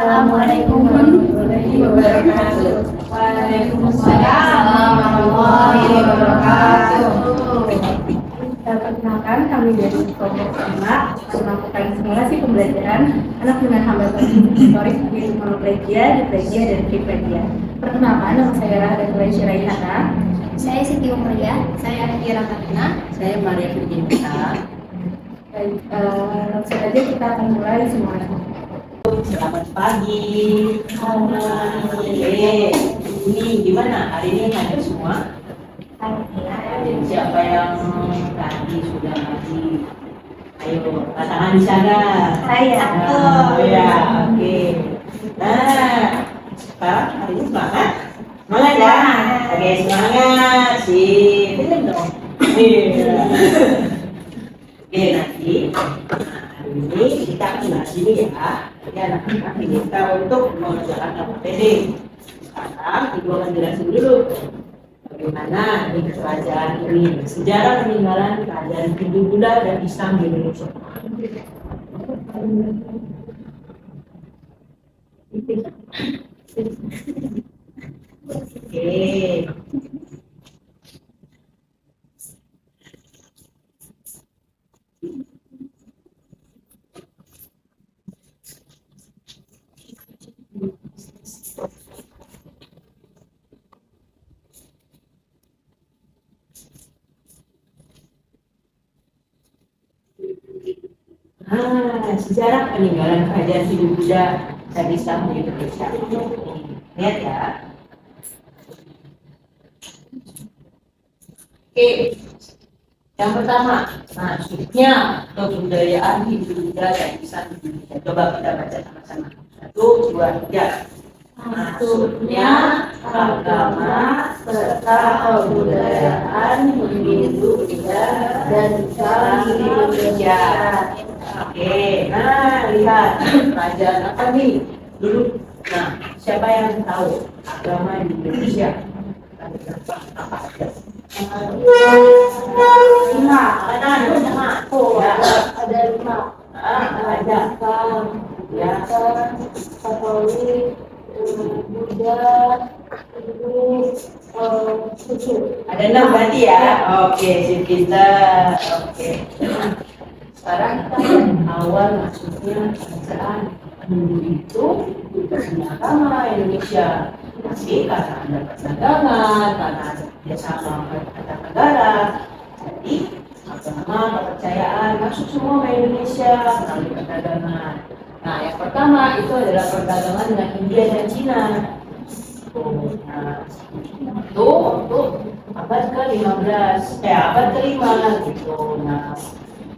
Assalamualaikum warahmatullahi wabarakatuh. Waalaikumsalam warahmatullahi wabarakatuh. Perkenalkan, kami dari kelompok SMA melakukan simulasi pembelajaran anak dengan hambatan motorik yaitu monoplegia, diplegia, dan triplegia. Perkenalkan, nama saya Rahada Quraisy Raihana. Saya Siti Umriah. Saya Kira Katina. Saya Maria Firginita. Baik, langsung saja kita akan mulai simulasi. Selamat pagi. Ini gimana? Hari ini hadir semua? Siapa yang tadi sudah ngaji? Ayo, tangan di sana. Saya. Oh ya, oke. Nah, sekarang hari ini semangat? Semangat ya? Oke, semangat. Film dong. Iya. Oke, nanti hari ini kita akan bahas ini ya. Jadi anak-anak diminta untuk mengerjakan LPD. Sekarang Ibu akan jelasin dulu bagaimana ini kerajaan ini, sejarah peninggalan kerajaan Hindu Buddha dan Islam di Indonesia. Oke. Sejarah peninggalan kerajaan Hindu Buddha dan Islam di Indonesia. Lihat ya. Oke, yang pertama, masuknya kebudayaan Hindu Buddha dan Islam di Indonesia. Coba kita baca sama-sama. 1, 2, 3. Masuknya agama serta kebudayaan Hindu Buddha dan Islam di Indonesia. Oke, nah lihat kerajaan apa nih dulu. Nah, siapa yang tahu agama di Indonesia? Apa aja? 5. Ada 5. Ada. Ya. Katolik, Buddha, ada 6 berarti ya. Oke, sip pintar. Oke. Sekarang kita awal masuknya kerajaan Hindu itu bukan agama Indonesia, tapi karena ada perdagangan, karena ada kerjasama antar negara, jadi agama kepercayaan masuk semua ke Indonesia melalui perdagangan. Nah, yang pertama itu adalah perdagangan dengan India dan Cina. Itu abad ke-15, abad ke-5 gitu. Nah,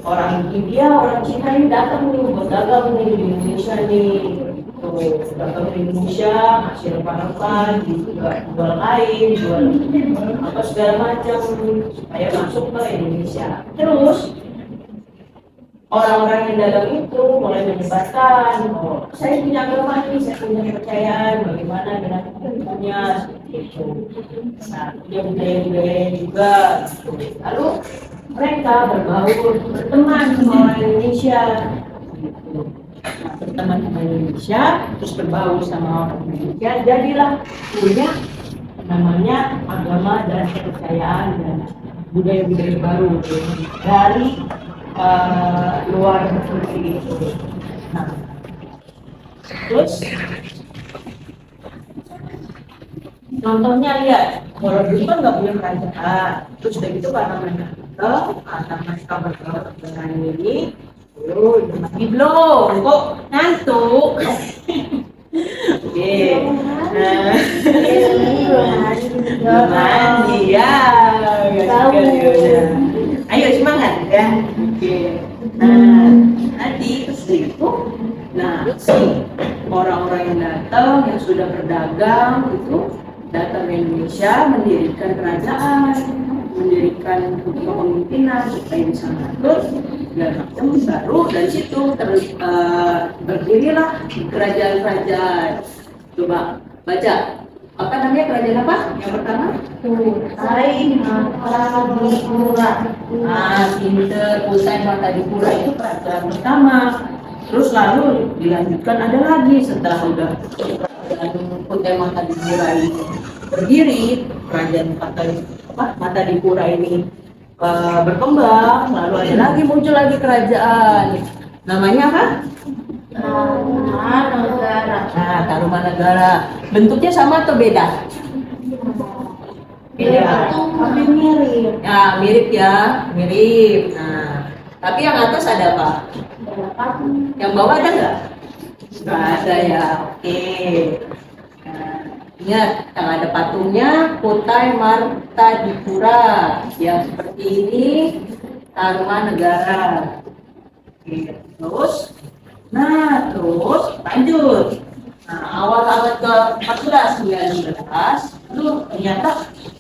orang India, orang Cina ini datang nih berdagang nih di Indonesia nih, datang di Indonesia, ngasih rempah-rempah, jual kain, jual apa segala macam supaya masuk ke Indonesia. Terus orang-orang yang dagang itu mulai menyebarkan, oh saya punya agama ini, saya punya kepercayaan, bagaimana dengan hukumnya seperti itu. Nah, punya budaya-budaya juga. Lalu mereka berbaur, berteman sama orang Indonesia, berteman sama Indonesia, terus berbaur sama orang Indonesia, jadilah punya namanya agama dan kepercayaan dan budaya-budaya baru dari luar negeri itu. Nah, terus contohnya lihat, kalau dulu kan nggak punya kerajaan, terus udah gitu karena mereka bergaul dengan ini, mati belum? Kok ngantuk? Oke, mandi ya, ayo semangat ya. Oke, nah nanti terus itu, nah si orang-orang yang datang yang sudah berdagang itu datang ke Indonesia, mendirikan kerajaan, mendirikan kepemimpinan supaya bisa ngatur segala macam, baru dari situ berdirilah kerajaan-kerajaan. Coba baca, apa namanya kerajaan apa? Yang pertama? Kutai Martadipura. Nah, pinter, Kutai Martadipura itu kerajaan pertama. Terus lalu dilanjutkan ada lagi setelah udah kerajaan Kuntayamata Dipura ini berdiri, kerajaan Mata Dipura ini berkembang, lalu ada lagi muncul lagi kerajaan. Namanya apa? Tarumanegara. Nah, Tarumanegara. Bentuknya sama atau beda? Beda. Tapi mirip. Ya, mirip ya, mirip. Nah, tapi yang atas ada apa? Yang bawah ada nggak? Nggak ada ya. Oke. Nah, ingat, yang ada patungnya Kutai Marta Dipura. Yang seperti ini Tarumanegara. Oke, terus lanjut. Nah, awal abad ke-14 itu ternyata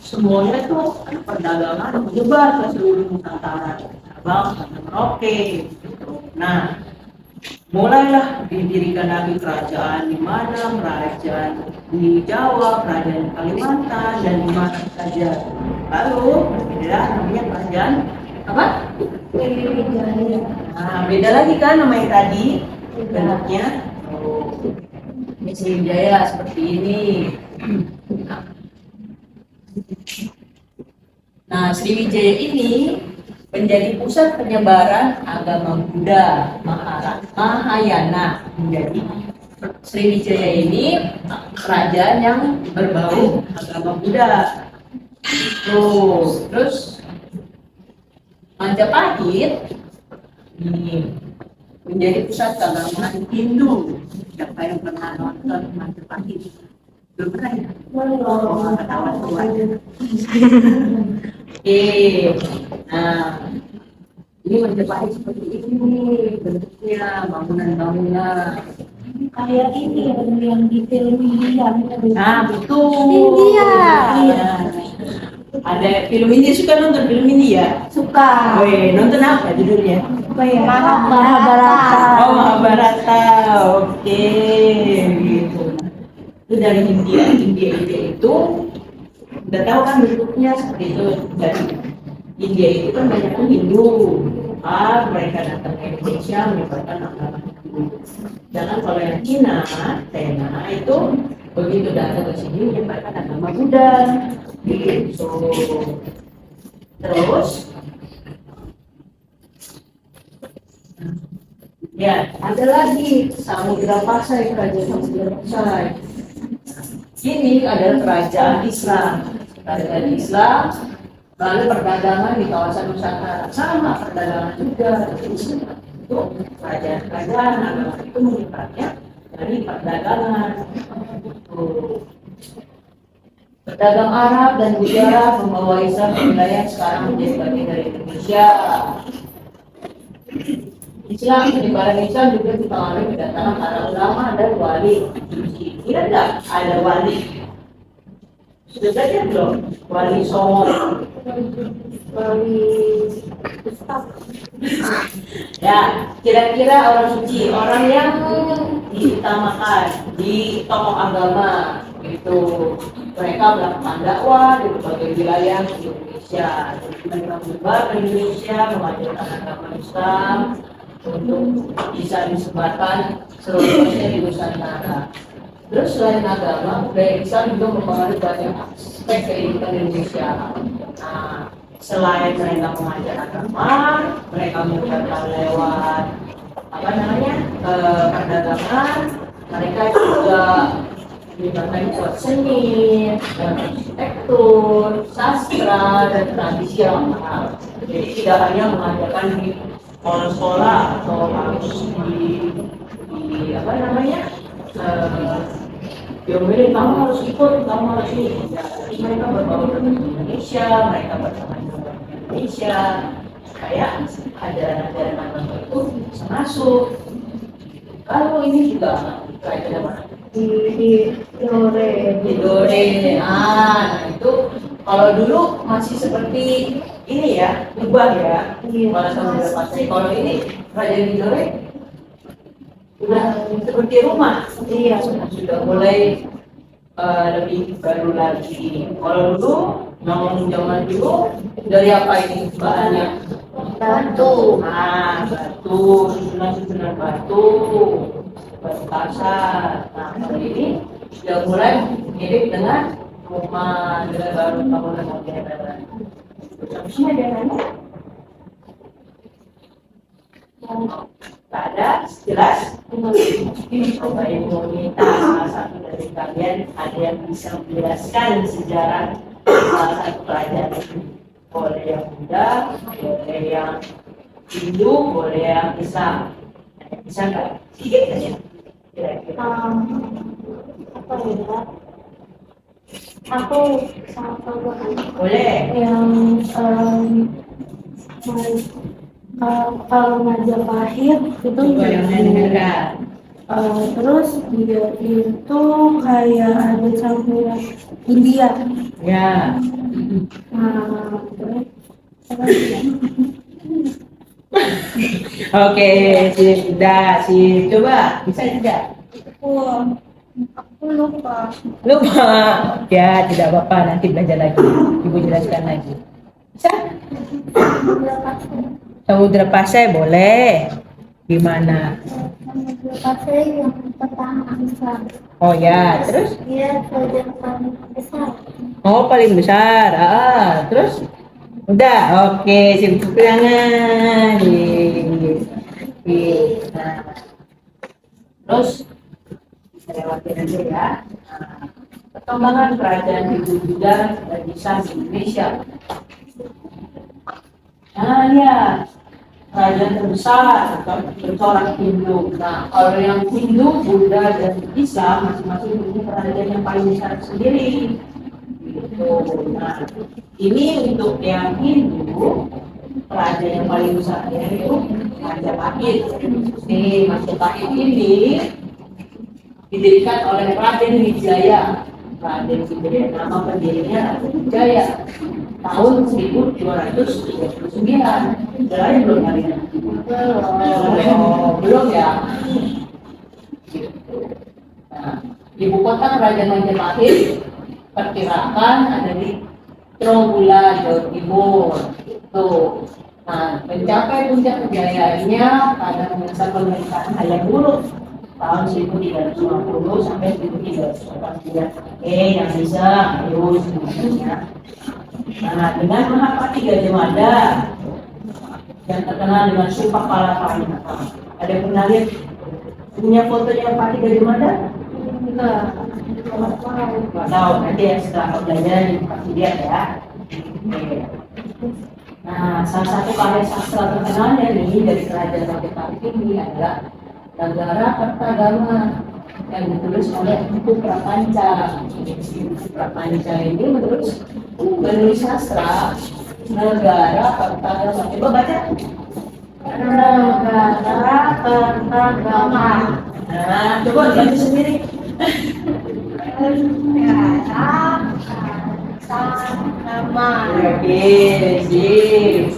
semuanya tuh perdagangan menyebar ke seluruh Nusantara, Sabang sampai Merauke. Gitu. Nah, mulailah didirikan lagi kerajaan di mana, kerajaan di Jawa, kerajaan di Kalimantan, dan di mana saja. Lalu berbeda namanya kerajaan apa? Nah, beda lagi kan nama yang tadi bentuknya. Ini Sriwijaya seperti ini. Nah, Sriwijaya ini menjadi pusat penyebaran agama Buddha Mahayana. Menjadi Sriwijaya ini kerajaan yang berbau agama Buddha. Terus Majapahit ini menjadi pusat keagamaan Hindu. Siapa yang pernah nonton Majapahit? Belum pernah ya? Oh, ketawa tua. Oke, nah ini Majapahit seperti ini bentuknya, bangunan-bangunan. Kayak ini yang di film India. Nah, betul. India. Iya. Ada film India, suka nonton film India? Suka. Weh, nonton apa judulnya? Apa ya? Mahabharata. Oh, Mahabharata. Oke, gitu. Itu dari India. India itu udah tahu kan bentuknya seperti itu. Dari India itu kan banyak Hindu. Mereka datang ke Indonesia menyebarkan agama Hindu. Jangan kalau yang China itu begitu datang ke sini menyebarkan agama Buddha. Gitu. Terus ya, ada lagi Samudra Pasai, kerajaan Samudra Pasai. Ini adalah kerajaan Islam. Kerajaan Islam, lalu perdagangan di kawasan Nusantara. Sama perdagangan juga. Itu kerajaan agama itu menyebarnya dari perdagangan. Pedagang Arab dan Gujarat membawa Islam ke wilayah sekarang menjadi bagian dari Indonesia. Penyebaran Islam juga dipengaruhi kedatangan para ulama dan wali. Kira nggak ada wali? Sudah saja belum? Wali Songo, Wali Ustaz. ya, kira-kira orang suci, orang yang diutamakan di tokoh agama, itu mereka melakukan dakwah di berbagai wilayah di Indonesia. Mereka menyebar ke Indonesia, mengajarkan agama Islam untuk bisa disebarkan seluruhnya di Nusantara. Terus selain agama, budaya Islam juga mempengaruhi banyak aspek kehidupan Indonesia. Nah, selain mereka mengajar agama, mereka mengajarkan lewat perdagangan, mereka juga melibatkan buat seni, arsitektur, sastra, dan tradisi yang mahal. Jadi tidak hanya mengajarkan di sekolah-sekolah atau harus di diomelin kamu harus ikut, kamu harus ini. Ya, mereka berbaur dengan Indonesia, mereka berteman dengan Indonesia, kayak ajaran-ajaran agama itu bisa masuk. Kalau ini juga kerajaan mana? Di Dore. Nah itu kalau dulu masih seperti ini ya, ubah ya. Kalau Samudra Pasai, kalau ini kerajaan di Dore udah seperti rumah. Iya. Sudah mulai lebih baru lagi. Kalau dulu, ngomong zaman dulu dari apa ini bahannya? Batu. Batu. tuh susunan batu kasar. Nah, kali ini sudah mulai mirip dengan rumah dengan bangunan modern. Habisnya ada nanya? Tak ada, jelas? Ini coba Ibu minta salah satu dari kalian ada yang bisa menjelaskan sejarah salah satu kerajaan itu. Boleh yang Buddha, boleh yang Hindu, boleh yang Islam. Bisa nggak? Sedikit saja. Kira-kira. Apa ya? Aku sangat tahu Boleh. yang kalau Majapahit itu Yang negara. terus dia itu kayak ada campuran India. Ya. Terus apa Oke, sudah sih. Coba bisa tidak? aku lupa. Lupa. Ya, tidak apa-apa. Nanti belajar lagi. Ibu jelaskan lagi. Bisa? Samudra Pasai boleh. Gimana? Samudra Pasai yang pertama besar. Oh ya, terus? Dia kerajaan paling besar. Oh, paling besar. Terus? Udah, oke, sibuk tangan. Nah, terus bisa lewatin aja ya. Nah, perkembangan kerajaan Hindu juga bagi di Indonesia. Nah, ya, kerajaan terbesar bercorak Hindu. Nah, kalau yang Hindu, Buddha, dan Islam masing-masing punya kerajaan yang paling besar sendiri. Gitu. Nah, ini untuk yang Hindu, kerajaan yang paling besar itu Majapahit. Nih, Majapahit ini didirikan oleh Raden Wijaya. Raden Wijaya, nama pendirinya Raden Wijaya. Tahun 1239. Berarti belum hari ini? Belum ya. Nah, ibu kota kerajaan Majapahit perkirakan ada di Trowulan, Jawa Timur. Tuh. Nah, mencapai puncak kejayaannya pada masa pemerintahan Hayam Wuruk tahun 1350 sampai 1389. Yang bisa, ayo semuanya. Nah, dengan Mahapati Gajah Mada yang terkenal dengan Sumpah Palapa. Ada yang pernah lihat punya fotonya Pati Gajah Mada? Enggak tahu, nanti ya setelah pembelajaran pasti lihat ya. Nah, salah satu karya sastra terkenalnya nih dari kerajaan Majapahit ini adalah Nagara Kertagama yang ditulis oleh Empu Prapanca. Empu Prapanca ini menulis sastra Negara Kertagama. Coba baca. Negara Kertagama. Nah, coba baca sendiri. Sama. Oke, sip.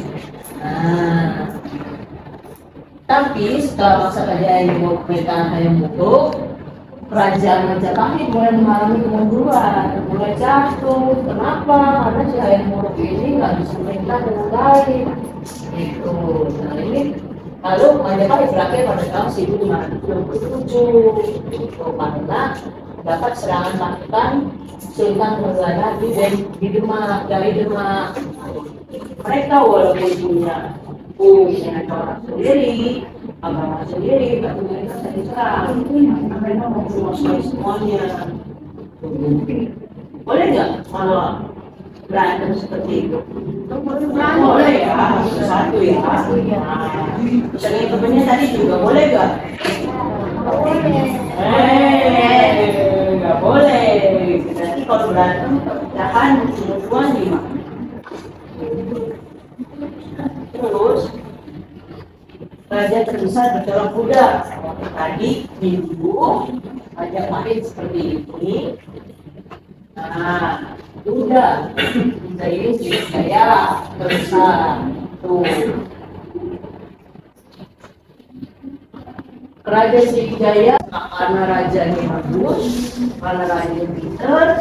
Nah, tapi setelah masa kerajaan Ibu pemerintahan Hayam Wuruk, kerajaan Majapahit mulai mengalami kemunduran, mulai jatuh. Kenapa? Karena si Hayam Wuruk ini nggak bisa perintah dengan baik. Itu. Nah ini lalu Majapahit berakhir pada tahun 1527. Itu karena dapat serangan pasukan Sultan Nurjadin di Demak, dari Demak. Mereka walaupun punya corak sendiri, agama sendiri, tapi mereka tidak diserang. Mereka mau menguasai semuanya. Boleh nggak kalau berantem seperti itu? Boleh ya, satu ya. Misalnya temennya tadi juga boleh nggak? Nggak boleh. Nanti kalau berantem pecahan semua nih. Terus kerajaan terbesar bercorak Buddha. Tadi Hindu, Majapahit seperti ini. Nah, Buddha ini Sriwijaya terbesar. Tuh. Kerajaan Sriwijaya karena rajanya bagus, karena rajanya pintar,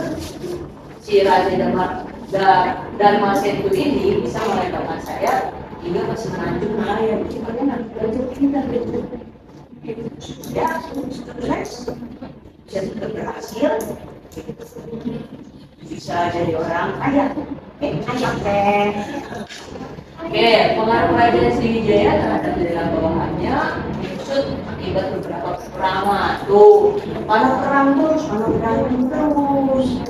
si Raja Dharma Setu ini bisa merendahkan saya hingga ke semenanjung Malaya. Gimana nanti belajar Ya, sukses. Jadi berhasil. Bisa jadi orang kaya. Oke, pengaruh Raja Sriwijaya terhadap daerah bawahannya maksud akibat beberapa peperangan. Tuh, mana perang terus.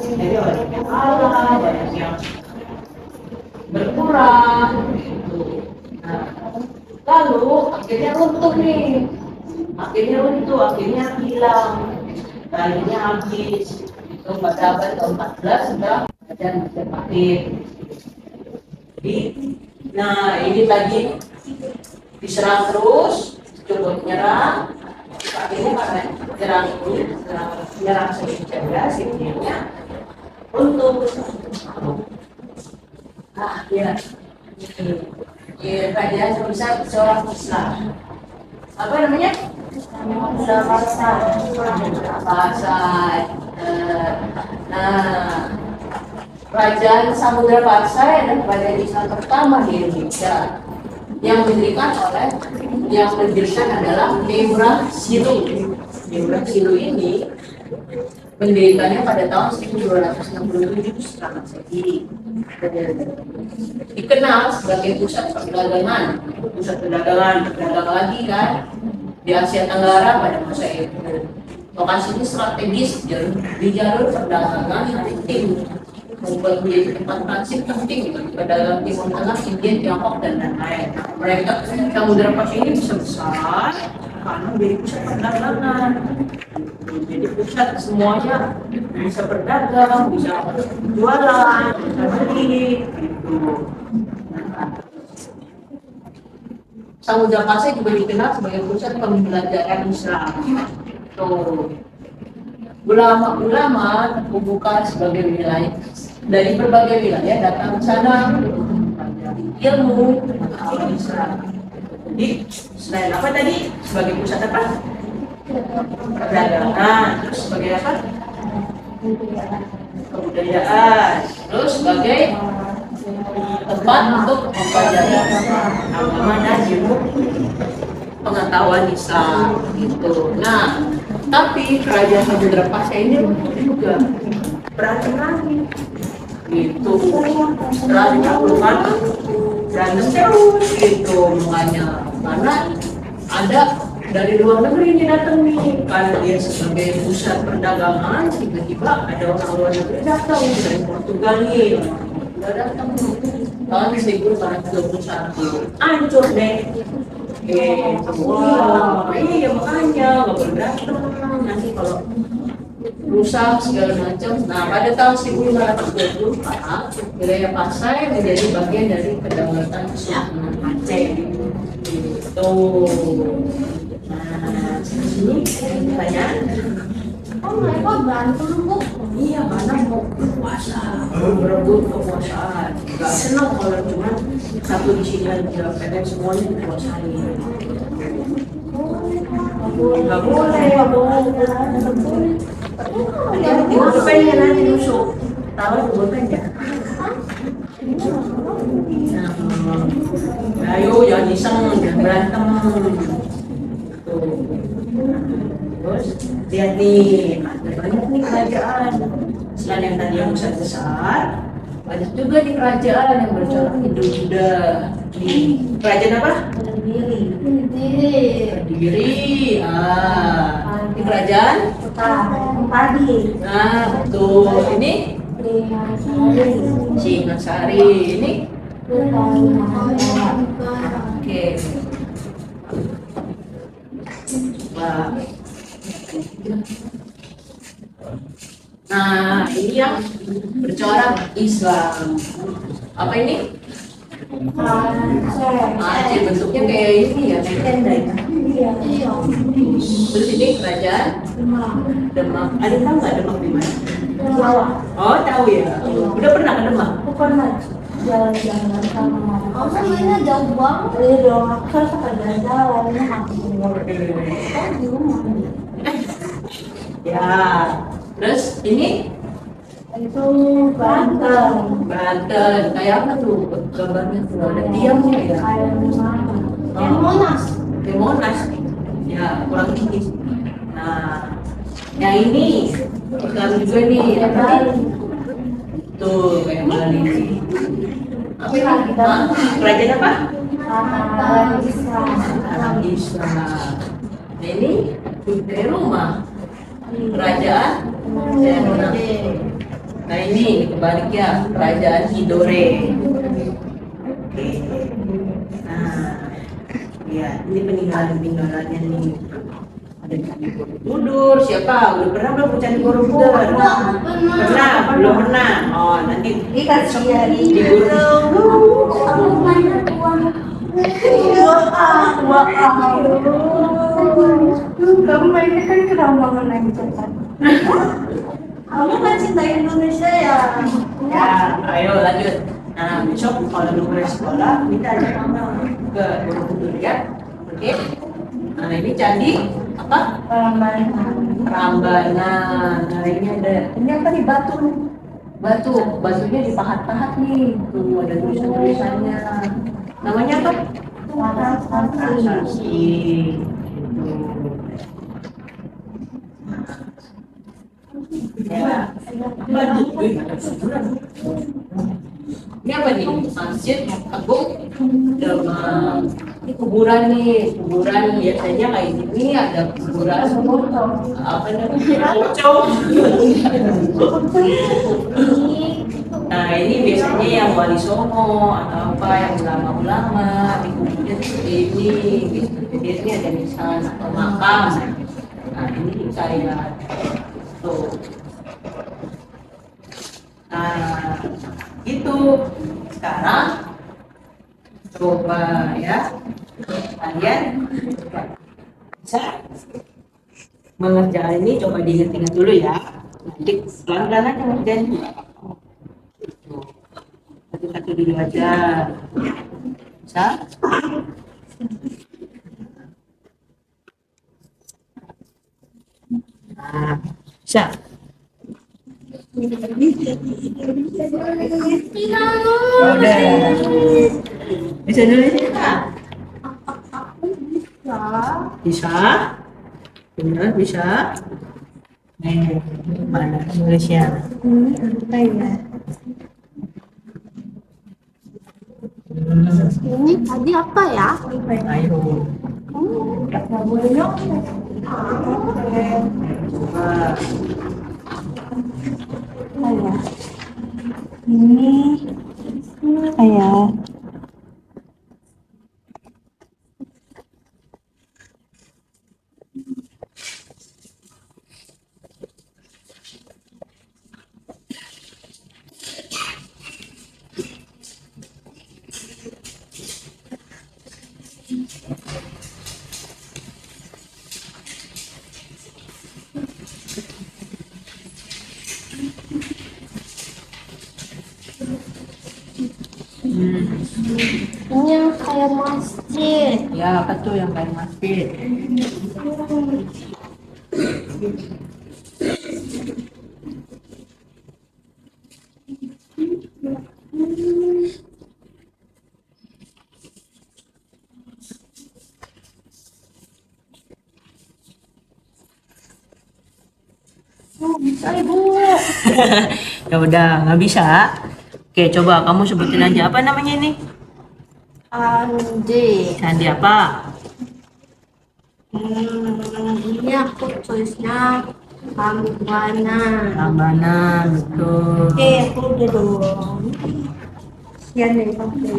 Jadi banyak yang kalah, banyak yang berkurang. Gitu. Nah, lalu akhirnya runtuh nih. Akhirnya hilang. Talinya habis. Itu pada abad ke-14 sudah Kerajaan Majapahit. Nah, ini tadi diserang terus, coba menyerang. Akhirnya karena menyerang Sriwijaya, Sriwijaya untuk kerajaan sebesar seorang Islam. Apa namanya? Pasai. Nah, Kerajaan Samudra Pasai adalah kerajaan Islam pertama di Indonesia yang mendirikan adalah Debrah Siru. Debrah Siru ini mendirikannya pada tahun 1267 setelah Masehi. Dikenal sebagai pusat perdagangan lagi kan di Asia Tenggara pada masa itu. Lokasinya strategis di jalur perdagangan maritim, membuat menjadi tempat transit penting bagi pedagang Timur Tengah, India, Tiongkok, dan lain-lain. Mereka Samudra Pasai ini bisa besar karena menjadi pusat perdagangan. Jadi pusat semuanya bisa berdagang, bisa jualan, bisa beli, gitu. Samudra Pasai juga dikenal sebagai pusat pembelajaran Islam. Tuh, ulama-ulama terbuka sebagai wilayah dari berbagai wilayah datang ke sana ilmu agama Islam. Jadi selain apa tadi sebagai pusat apa? Perdagangan, terus sebagai apa? Kebudayaan, terus sebagai tempat untuk mempelajari agama dan ilmu pengetahuan Islam gitu. Nah, tapi Kerajaan Samudra Pasai ini juga berantem gitu. Setelah 50 tahun berantem terus gitu, makanya karena ada dari luar negeri ini datang nih, karena dia sebagai pusat perdagangan, tiba-tiba ada orang luar negeri datang dari Portugal nih, datang tahun 1421, hancur deh. Wah, iya makanya nggak boleh berantem nanti kalau rusak segala macam. Nah, pada tahun 1524 wilayah Pasai menjadi bagian dari Kedaulatan Kesultanan Aceh. Itu. Nah, sini banyak. Oh mereka berantem bu? Iya, karena mau berkuasa, berebut kekuasaan. Gak senang kalau cuma satu di sini aja, pengen semuanya dikuasai. Gak boleh. Hati-hati pulpennya nanti nusuk. Tahu pulpennya? Ayo jangan iseng, jangan berantem. Tuh. Terus lihat nih, ada banyak nih kerajaan. Selain yang tadi yang besar, banyak juga nih kerajaan yang bercorak Hindu-Buddha. Kerajaan apa? Kediri. Ini kerajaan? Padi. Nah, betul. Ini Singasari. Ini? Oke. Wah. Nah, ini yang bercorak Islam. Apa ini? Aceh, bentuknya kayak ini ya, kayak tenda ya. Terus ini kerajaan Demak. Ada tahu nggak Demak di mana? Jawa. Oh, tahu ya. Udah pernah ke Demak? Pernah jalan-jalan sama mama. Oh mainnya jauh banget. Iya dong, aku kan suka jalan-jalannya makmur. Di rumah. Ya. Terus ini Itu Banten. Banten. Kayak apa tuh gambarnya tuh? Ada tiangnya ya. Kayak di mana? Yang Monas. ke Monas. Ya, kurang tinggi. Nah, yang ini sekarang juga nih, tuh kayak Bali. Kerajaan apa? Arab Islam. Nah ini juga rumah kerajaan Senonake. Nah ini kebalik ya, kerajaan Tidore. Oke. Nah, ya ini peninggalan-peninggalannya nih. Ada Candi Borobudur, siapa? Udah pernah belum ke Candi Borobudur? Pernah? Belum pernah? Oh, nanti Dikasih ya. di Borobudur. Kamu mainnya kan kerambangan lagi kan? Kamu kan cinta Indonesia ya? Ya, ayo lanjut. Nah, besok kalau lu mulai sekolah, kita ajak mama ke Borobudur ya. Oke? Nah, ini candi apa? Prambanan. Nah, ini apa nih batu? Batunya dipahat-pahat nih. Tuh ada tulisan-tulisannya. Namanya apa? Prasasti. Ya. Ini apa nih? Masjid Agung Demak. Ini kuburan nih, kuburan biasanya kayak gini ada kuburan apa namanya? Pocong. Nah ini biasanya yang wali songo atau apa yang ulama-ulama di kuburnya seperti ini. Jadi ini ada nisan atau makam. Nah ini saya tuh. Nah, itu sekarang coba ya kalian bisa mengerjakan ini, coba diingat-ingat dulu ya. Nanti pelan-pelan aja ngerjain. Satu-satu dulu aja. Bisa? Nah, bisa. Udah. Bisa dulu ya? Bisa? Benar bisa? Nih, mana Indonesia? Ini tadi apa ya? Ayo. Coba. Ini kayak Ini yang kayak masjid. Ya, apa tuh yang kayak masjid? Bisa ibu. Ya udah, nggak bisa. Oke, coba kamu sebutin aja apa namanya ini? Andi. Candi apa? Ini aku tulisnya Prambanan. Prambanan, betul. aku udah dong. Sekian dari kamu.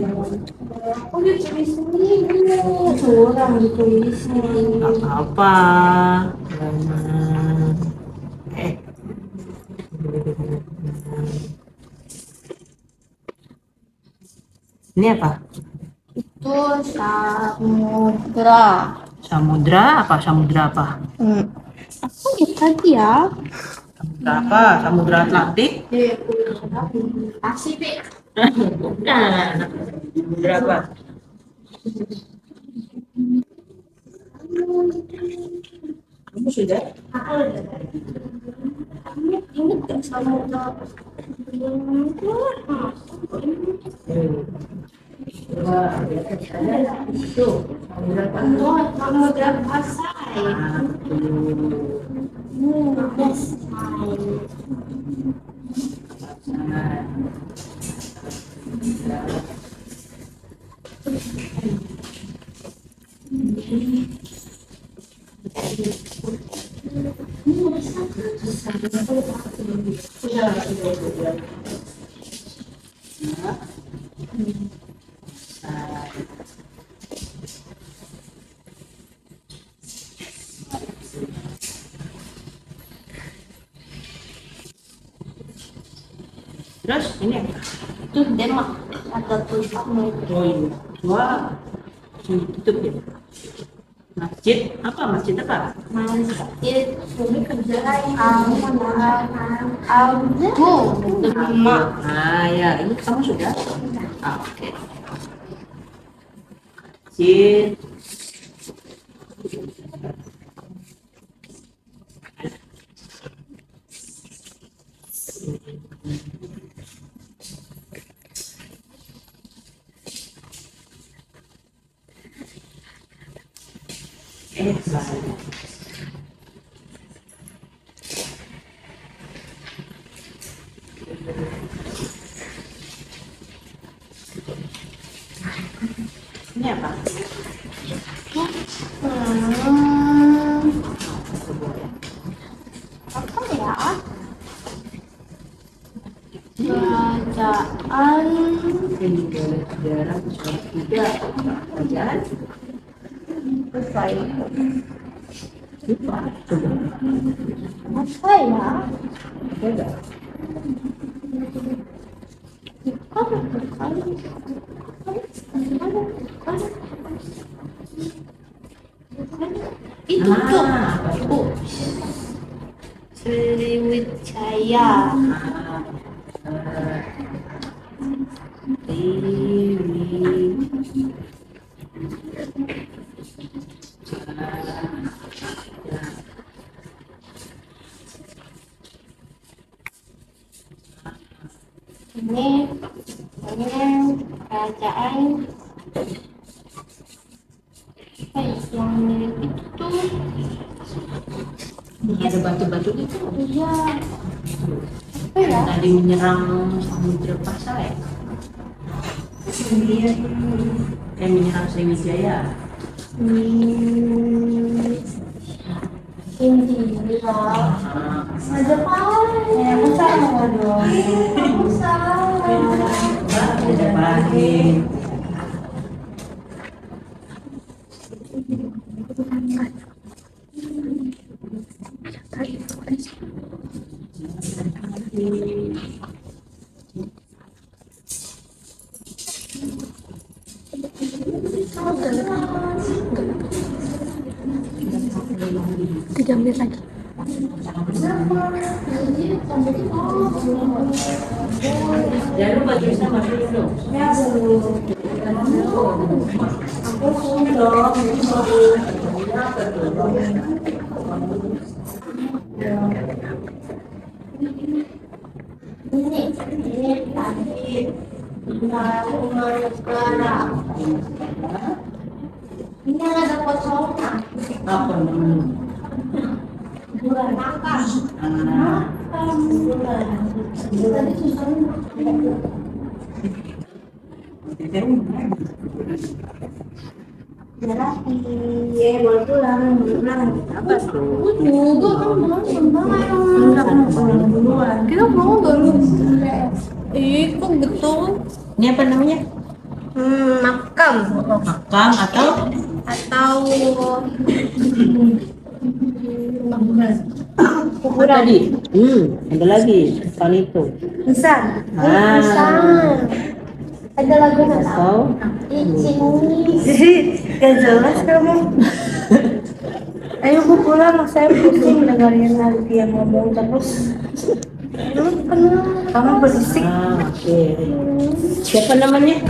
Aku ditulis sendiri. Curang ditulisin. Apa-apa. Prambanan. Ini apa? Itu samudra. Samudra apa? Samudra apa? Aku lihat tadi ya. Samudra apa? Samudra Atlantik? Pasifik. Bukan. Samudra apa? Kamu sudah? Kamu ingat gak samudra? Coba itu berapa? Samudra Pasai. Terus ini apa? Itu Denmark. Ada tulisannya. Oh ini. Wah, tutup ya. Masjid apa? Masjid apa? Masjid Agung Demak. Ah ya, ini kamu sudah? Ah, oke. Masjid. Ini apa? Apa ya? Kerajaan Ini boleh sejarah juga. Kerajaan. apa ya? Lupa. Coba. Apa ya? Coba. Itu tuh. Apa itu? Sriwijaya. Ini kerajaan apa ya, yang mirip itu tuh. Ada batu-batu itu. Iya. Apa ya? Tadi menyerang Samudra Pasai. Menyerang Sriwijaya. Indira. Ada apa? Ya, aku salah dong. Aku salah. Ada bahin. Tiga menit lagi. Jangan lupa tulisan masuk dulu. Ini tadi negara. Ini ada fotonya. Apa namanya? Bulan makan. Iya, boleh pulang. Apa tuh? Juga kan pulang duluan. Kita pulang baru. Kok gitu? Ini apa namanya? Makam Makam atau atau apa tadi? Ada lagi soal itu. Nisan. Ah. Nisan. Ada lagu nggak? Atau Icing. Gak jelas kamu. Ayo bu pulang, saya pusing dengerin lagi yang ngomong terus. Kamu berisik. oke. Siapa namanya?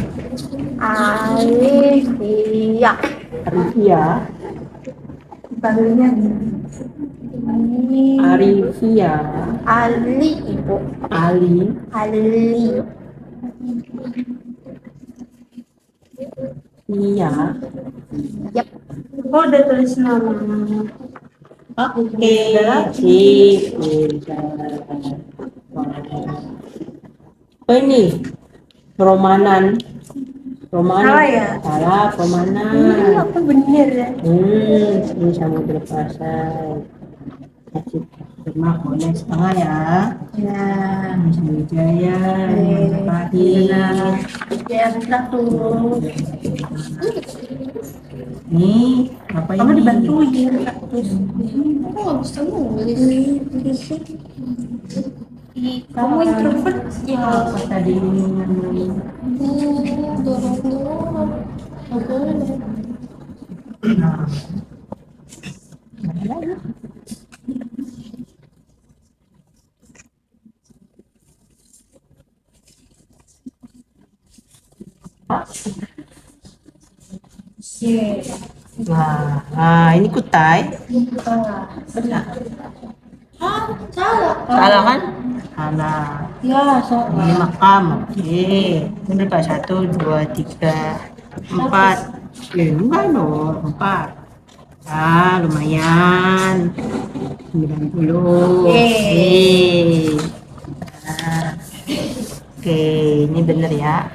Alifia. Arifia. Panggilnya Arifia. Ali ibu. Ali. Ali. Iya. Yap. Oh, udah tulis nama. Oke, sip. Apa ini? Romanan. Romanan. Salah ya? Salah, Romanan. Apa bener ya? Ini Samudra Pasai. Kasih terima boleh setengah ya. Ya. Wijaya, Pahit. Ya, satu. Nih, apa Kamu ini? dibantuin. Terus. Aku nggak bisa nulis. Kamu introvert ya. Apa tadi? Dorong. Nah, ini kutai. Benar. Salah. Salah kan? Salah. Ya, salah. Ini makam. Oke. Benar Pak. 1, 2, 3, 4. Enggak dong. 4. Ah, lumayan. 90. Yeay. Nah. Oke, ini bener ya.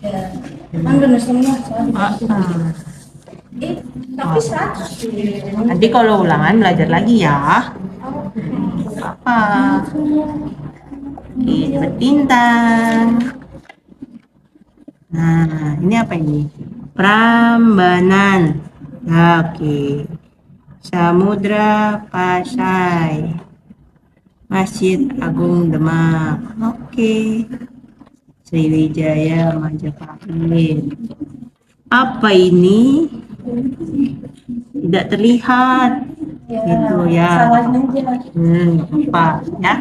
Ya. Kan benar semua. Salah. Tapi Ah. 100. Nanti kalau ulangan belajar lagi ya. Apa? Oke, berbintang. Nah, ini apa ini? Prambanan. Nah, oke. Samudra Pasai. Masjid Agung Demak. Oke. Sriwijaya Majapahit. Apa ini? Tidak terlihat. Ya. Gitu ya. Salahnya aja. Apa ya?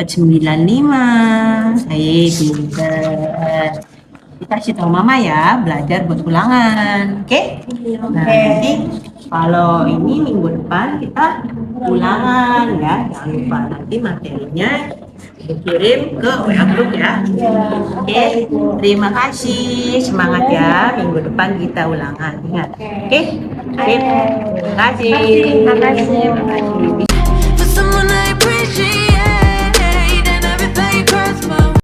95. Pinter. Dikasih tahu mama ya, belajar buat ulangan. Oke? Nah, nanti kalau ini minggu depan kita ulangan ya. Jangan lupa nanti materinya dikirim ke WA group ya. Oke? Terima kasih. Semangat ya. Minggu depan kita ulangan. Ingat. Oke? Terima kasih. Terima kasih. Terima kasih. For someone I appreciate.